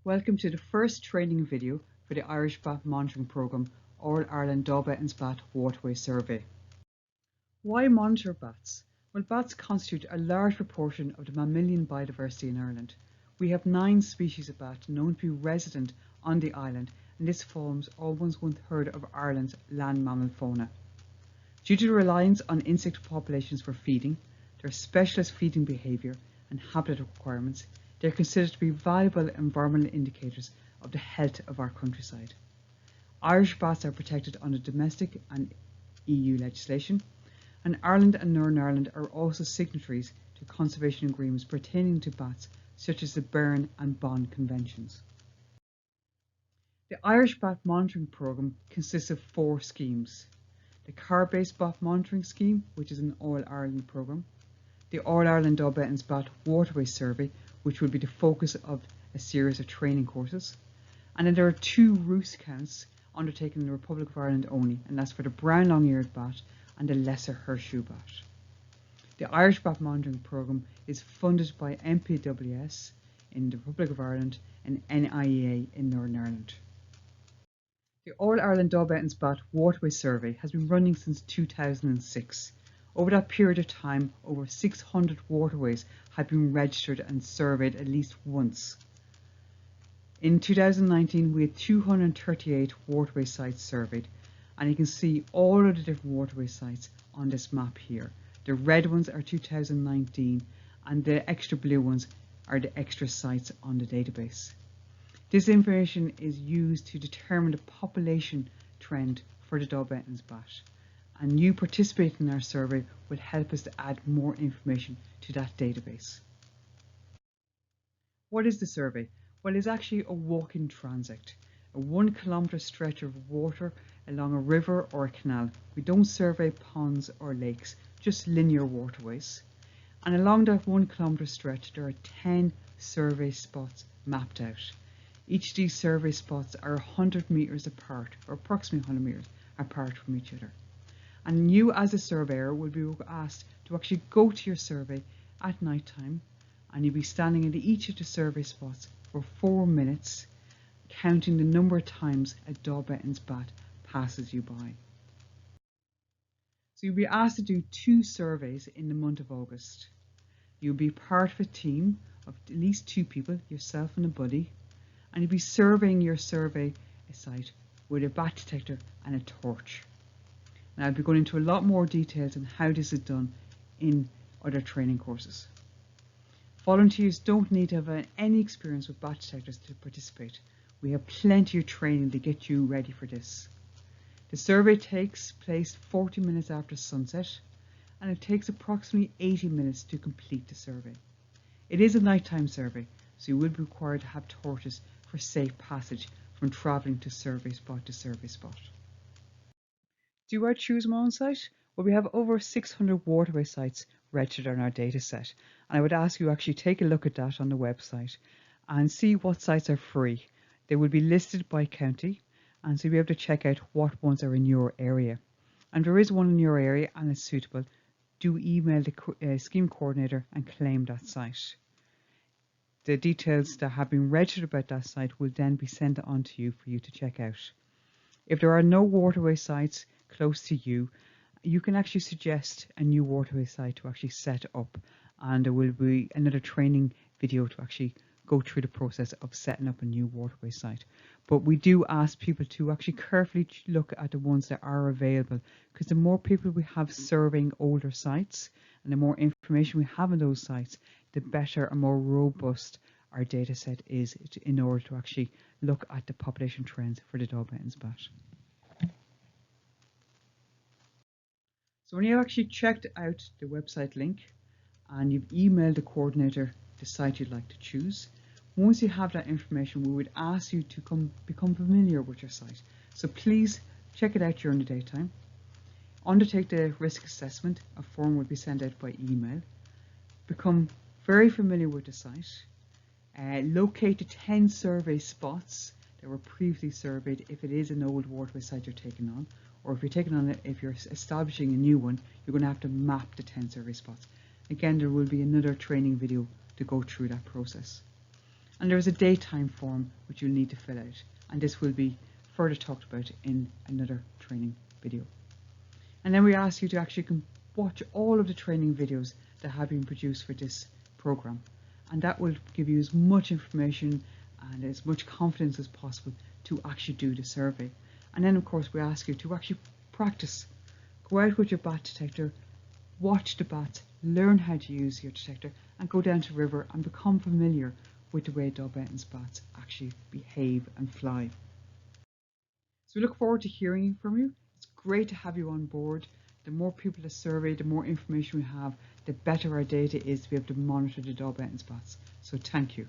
Welcome to the first training video for the Irish Bat Monitoring Programme All Ireland Daubenton's Bat Waterway Survey. Why monitor bats? Well, bats constitute a large proportion of the mammalian biodiversity in Ireland. We have 9 species of bat known to be resident on the island, and this forms almost 1/3 of Ireland's land mammal fauna. Due to the reliance on insect populations for feeding, their specialist feeding behaviour and habitat requirements, they are considered to be valuable environmental indicators of the health of our countryside. Irish bats are protected under domestic and EU legislation, and Ireland and Northern Ireland are also signatories to conservation agreements pertaining to bats, such as the Berne and Bonn Conventions. The Irish Bat Monitoring Programme consists of 4 schemes: the car-based bat monitoring scheme, which is an All-Ireland programme, the All-Ireland Daubenton's Bat Waterway Survey, which will be the focus of a series of training courses, and then there are 2 roost counts undertaken in the Republic of Ireland only, and that's for the brown long-eared bat and the lesser horseshoe bat. The Irish Bat Monitoring Programme is funded by MPWS in the Republic of Ireland and NIEA in Northern Ireland. The All-Ireland Daubenton's Bat Waterway Survey has been running since 2006. Over that period of time, over 600 waterways have been registered and surveyed at least once. In 2019, we had 238 waterway sites surveyed, and you can see all of the different waterway sites on this map here. The red ones are 2019, and the extra blue ones are the extra sites on the database. This information is used to determine the population trend for the Daubenton's bat, and you participating in our survey will help us to add more information to that database. What is the survey? Well, it's actually a walk-in transect, a 1 kilometre stretch of water along a river or a canal. We don't survey ponds or lakes, just linear waterways. And along that 1 kilometre stretch, there are 10 survey spots mapped out. Each of these survey spots are 100 metres apart, or approximately 100 metres apart from each other. And you as a surveyor will be asked to actually go to your survey at night time, and you'll be standing in each of the survey spots for 4 minutes, counting the number of times a Daubenton's bat passes you by. So you'll be asked to do 2 surveys in the month of August. You'll be part of a team of at least 2 people, yourself and a buddy, and you'll be surveying your survey site with a bat detector and a torch. Now, I'll be going into a lot more details on how this is done in other training courses. Volunteers don't need to have any experience with bat detectors to participate. We have plenty of training to get you ready for this. The survey takes place 40 minutes after sunset, and it takes approximately 80 minutes to complete the survey. It is a nighttime survey, so you will be required to have torches for safe passage from travelling to survey spot to survey spot. Do I choose my own site? Well, we have over 600 waterway sites registered on our data set, and I would ask you actually take a look at that on the website and see what sites are free. They will be listed by county, and so you'll be able to check out what ones are in your area. And if there is one in your area and it's suitable, do email the scheme coordinator and claim that site. The details that have been registered about that site will then be sent on to you for you to check out. If there are no waterway sites close to you, you can actually suggest a new waterway site to actually set up, and there will be another training video to actually go through the process of setting up a new waterway site. But we do ask people to actually carefully look at the ones that are available, because the more people we have surveying older sites and the more information we have on those sites, the better and more robust our data set is in order to actually look at the population trends for the Daubenton's bat. So when you've actually checked out the website link and you've emailed the coordinator the site you'd like to choose, once you have that information, we would ask you to become familiar with your site. So please check it out during the daytime. Undertake the risk assessment. A form will be sent out by email. Become very familiar with the site. Locate the 10 survey spots that were previously surveyed if it is an old waterway site you're taking on, or if you're establishing a new one, you're going to have to map the 10 survey spots. Again, there will be another training video to go through that process. And there is a daytime form which you'll need to fill out, and this will be further talked about in another training video. And then we ask you to actually watch all of the training videos that have been produced for this program, and that will give you as much information and as much confidence as possible to actually do the survey. And then of course we ask you to actually practice. Go out with your bat detector, watch the bats, learn how to use your detector, and go down to the river and become familiar with the way Daubenton's bats actually behave and fly. So we look forward to hearing from you. It's great to have you on board. The more people that survey, the more information we have, the better our data is to be able to monitor the Daubenton's bats. So thank you.